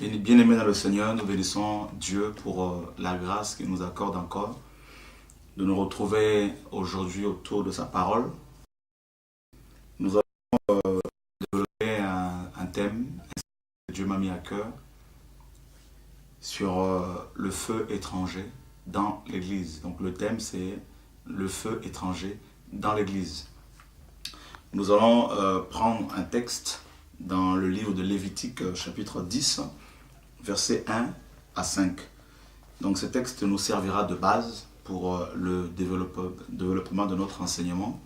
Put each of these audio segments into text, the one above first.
Et bien-aimés dans le Seigneur, nous bénissons Dieu pour la grâce qu'il nous accorde encore de nous retrouver aujourd'hui autour de sa parole. Nous allons développer un thème que Dieu m'a mis à cœur sur le feu étranger dans l'Église. Donc le thème c'est le feu étranger dans l'Église. Nous allons prendre un texte dans le livre de Lévitique chapitre 10, versets 1 à 5. Donc ce texte nous servira de base pour le développement de notre enseignement.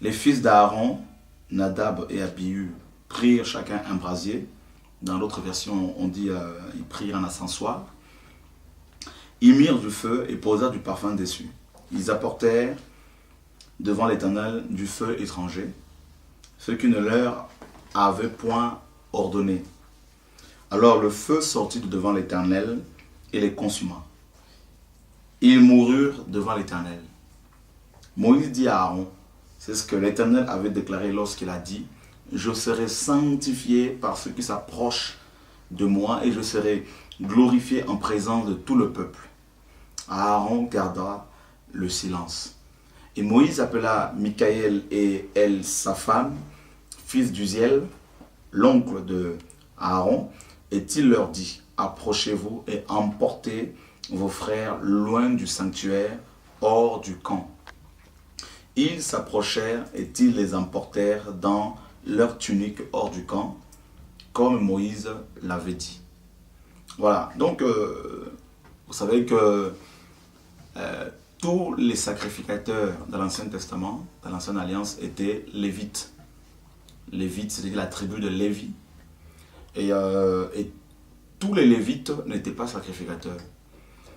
Les fils d'Aaron, Nadab et Abihu, prirent chacun un brasier. Dans l'autre version, on dit ils prirent un ascensoir. Ils mirent du feu et posèrent du parfum dessus. Ils apportèrent devant l'Éternel du feu étranger, ce qui ne leur avait point ordonné. Alors le feu sortit de devant l'Éternel et les consuma. Ils moururent devant l'Éternel. Moïse dit à Aaron, c'est ce que l'Éternel avait déclaré lorsqu'il a dit, je serai sanctifié par ce qui s'approche de moi et je serai glorifié en présence de tout le peuple. Aaron garda le silence. Et Moïse appela Michaël et El sa femme, fils d'Uziel, l'oncle de Aaron, et il leur dit, approchez-vous et emportez vos frères loin du sanctuaire, hors du camp. Ils s'approchèrent et ils les emportèrent dans leur tunique hors du camp, comme Moïse l'avait dit. Voilà, donc vous savez que tous les sacrificateurs de l'Ancien Testament, de l'Ancienne Alliance, étaient lévites. Lévites, c'est-à-dire la tribu de Lévi. Et tous les lévites n'étaient pas sacrificateurs.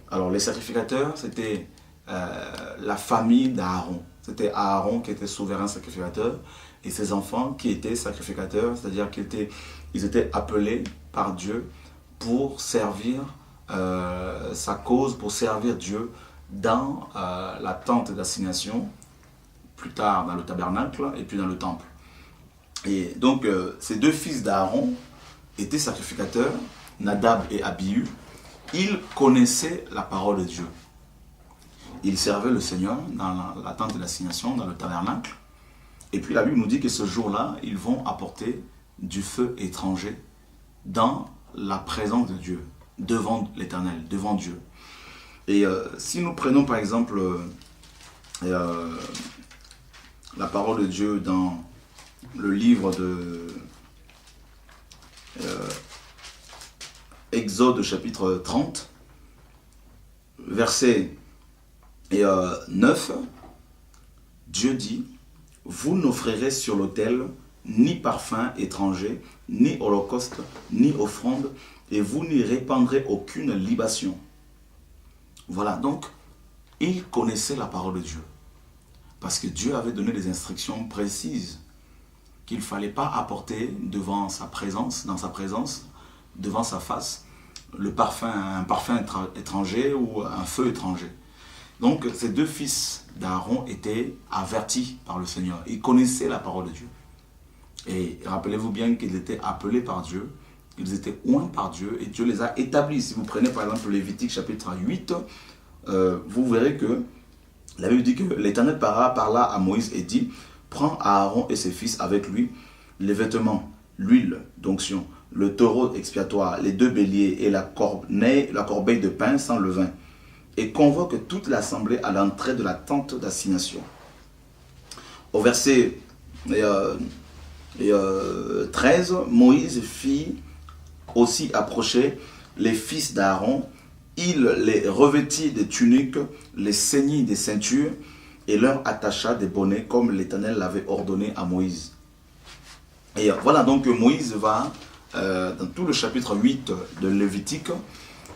Alors les sacrificateurs, c'était la famille d'Aaron. C'était Aaron qui était souverain sacrificateur et ses enfants qui étaient sacrificateurs, c'est-à-dire qu'ils étaient appelés par Dieu pour servir sa cause, pour servir Dieu dans la tente d'assignation, plus tard dans le tabernacle et puis dans le temple. Et donc ces deux fils d'Aaron étaient sacrificateurs, Nadab et Abihu. Ils connaissaient la parole de Dieu. Ils servaient le Seigneur dans la tente d'assignation, dans le tabernacle. Et puis la Bible nous dit que ce jour-là, ils vont apporter du feu étranger dans la présence de Dieu, devant l'Éternel, devant Dieu. Et si nous prenons par exemple la parole de Dieu dans le livre de Exode chapitre 30, verset 9, Dieu dit, vous n'offrirez sur l'autel ni parfum étranger, ni holocauste, ni offrande, et vous n'y répandrez aucune libation. Voilà, donc, ils connaissaient la parole de Dieu. Parce que Dieu avait donné des instructions précises qu'il ne fallait pas apporter devant sa présence, dans sa présence, devant sa face, un parfum étranger ou un feu étranger. Donc, ces deux fils d'Aaron étaient avertis par le Seigneur. Ils connaissaient la parole de Dieu. Et rappelez-vous bien qu'ils étaient appelés par Dieu, ils étaient oints par Dieu et Dieu les a établis. Si vous prenez par exemple Lévitique chapitre 8, vous verrez que la Bible dit que l'Éternel parla à Moïse et dit, prends Aaron et ses fils avec lui les vêtements, l'huile d'onction, le taureau expiatoire, les deux béliers et la corbeille de pain sans levain, et convoque toute l'assemblée à l'entrée de la tente d'assignation. Au verset 13, Moïse fit aussi approcher les fils d'Aaron. Il les revêtit des tuniques, les ceignit des ceintures et leur attacha des bonnets comme l'Éternel l'avait ordonné à Moïse. Et voilà, donc Moïse va, dans tout le chapitre 8 de Lévitique,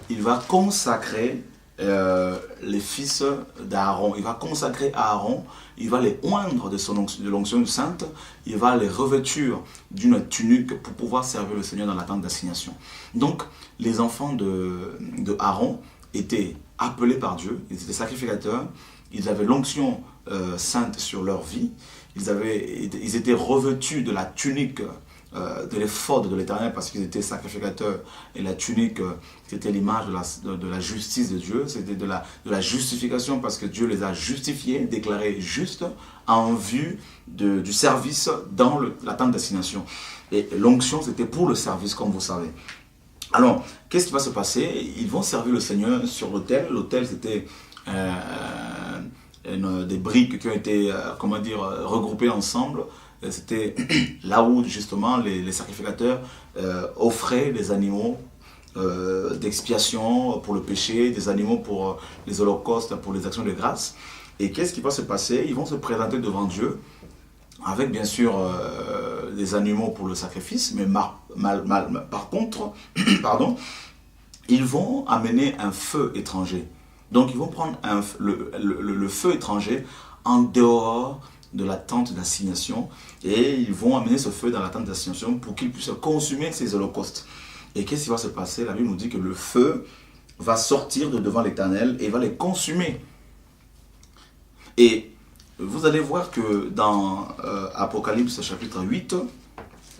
il va consacrer les fils d'Aaron. Il va consacrer Aaron, il va les oindre de l'onction sainte, il va les revêtir d'une tunique pour pouvoir servir le Seigneur dans la tente d'assignation. Donc, les enfants de Aaron étaient appelés par Dieu, ils étaient sacrificateurs, ils avaient l'onction sainte sur leur vie, ils étaient revêtus de la tunique de l'éphod de l'Éternel parce qu'ils étaient sacrificateurs. Et la tunique, c'était l'image de la justice de Dieu, c'était de la justification parce que Dieu les a justifiés, déclarés justes en vue du service dans la tente d'assignation. Et l'onction, c'était pour le service, comme vous savez. Alors, qu'est-ce qui va se passer? Ils vont servir le Seigneur sur l'autel. L'autel, c'était des briques qui ont été, regroupées ensemble. C'était là où, justement, les sacrificateurs offraient des animaux d'expiation pour le péché, des animaux pour les holocaustes, pour les actions de grâce. Et qu'est-ce qui va se passer? Ils vont se présenter devant Dieu avec bien sûr des animaux pour le sacrifice, mais par contre, pardon, ils vont amener un feu étranger. Donc ils vont prendre le feu étranger en dehors de la tente d'assignation et ils vont amener ce feu dans la tente d'assignation pour qu'ils puissent consumer ces holocaustes. Et qu'est-ce qui va se passer? La Bible nous dit que le feu va sortir de devant l'Éternel et va les consumer. Et vous allez voir que dans Apocalypse chapitre 8,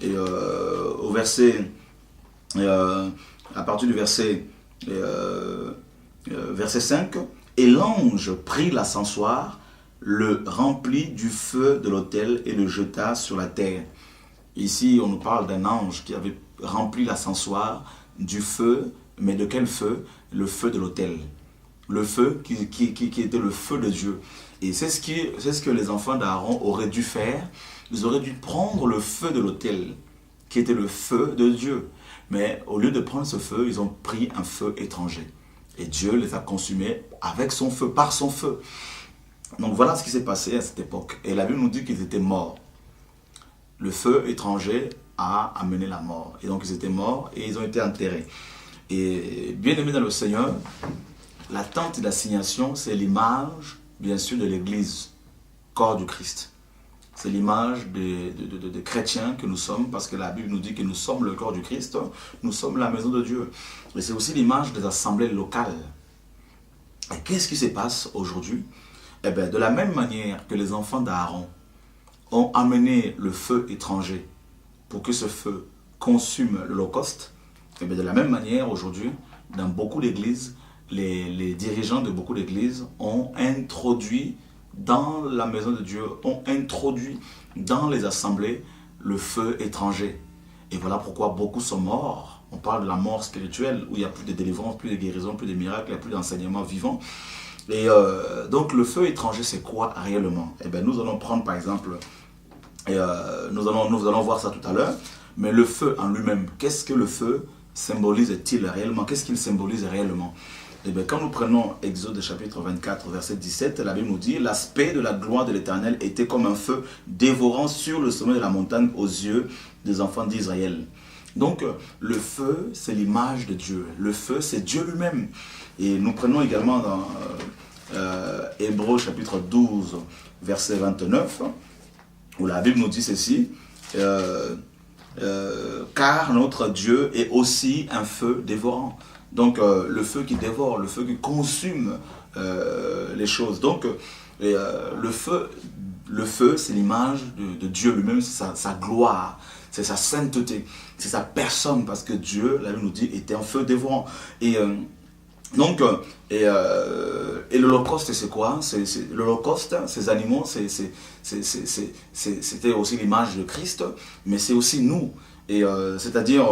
et au verset, à partir du verset 5, et l'ange prit l'ascensoir, le remplit du feu de l'autel et le jeta sur la terre. Ici, on nous parle d'un ange qui avait rempli l'ascensoir du feu, mais de quel feu? Le feu de l'autel. Le feu qui était le feu de Dieu. Et c'est ce que les enfants d'Aaron auraient dû faire. Ils auraient dû prendre le feu de l'autel, qui était le feu de Dieu. Mais au lieu de prendre ce feu, ils ont pris un feu étranger. Et Dieu les a consumés avec son feu, par son feu. Donc voilà ce qui s'est passé à cette époque. Et la Bible nous dit qu'ils étaient morts. Le feu étranger a amené la mort. Et donc ils étaient morts et ils ont été enterrés. Et bien aimés dans le Seigneur, la tente d'assignation, c'est l'image, bien sûr, de l'Église, corps du Christ. C'est l'image des chrétiens que nous sommes, parce que la Bible nous dit que nous sommes le corps du Christ, nous sommes la maison de Dieu. Mais c'est aussi l'image des assemblées locales. Et qu'est-ce qui se passe aujourd'hui? Eh bien, de la même manière que les enfants d'Aaron ont amené le feu étranger pour que ce feu consume l'Holocauste, eh bien, de la même manière, aujourd'hui, dans beaucoup d'églises, les dirigeants de beaucoup d'églises ont introduit dans la maison de Dieu, ont introduit dans les assemblées le feu étranger. Et voilà pourquoi beaucoup sont morts. On parle de la mort spirituelle, où il n'y a plus de délivrance, plus de guérison, plus de miracles, il n'y a plus d'enseignement vivant. Et donc le feu étranger, c'est quoi réellement? Eh bien, nous allons prendre par exemple, nous allons voir ça tout à l'heure, mais le feu en lui-même, qu'est-ce que le feu symbolise-t-il réellement? Qu'est-ce qu'il symbolise réellement? Eh bien, quand nous prenons Exode chapitre 24, verset 17, la Bible nous dit « L'aspect de la gloire de l'Éternel était comme un feu dévorant sur le sommet de la montagne aux yeux des enfants d'Israël. » Donc, le feu, c'est l'image de Dieu. Le feu, c'est Dieu lui-même. Et nous prenons également dans Hébreux chapitre 12, verset 29, où la Bible nous dit ceci car notre Dieu est aussi un feu dévorant. Donc, le feu qui dévore, le feu qui consume les choses. Donc, le feu, c'est l'image de Dieu lui-même, c'est sa gloire, c'est sa sainteté, c'est sa personne, parce que Dieu, la Bible nous dit, était un feu dévorant. Et l'Holocauste, c'est quoi? L'Holocauste, ces animaux, c'était aussi l'image de Christ, mais c'est aussi nous. Et c'est-à-dire,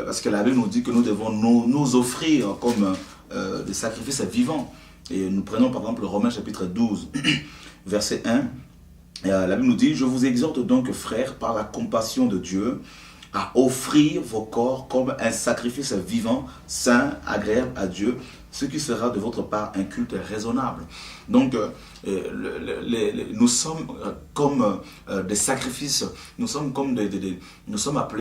parce que la Bible nous dit que nous devons nous offrir comme des sacrifices vivants. Et nous prenons par exemple Romains chapitre 12, verset 1. La Bible nous dit « Je vous exhorte donc, frères, par la compassion de Dieu, à offrir vos corps comme un sacrifice vivant, saint, agréable à Dieu, ce qui sera de votre part un culte raisonnable. » Donc, nous sommes comme des sacrifices, nous sommes appelés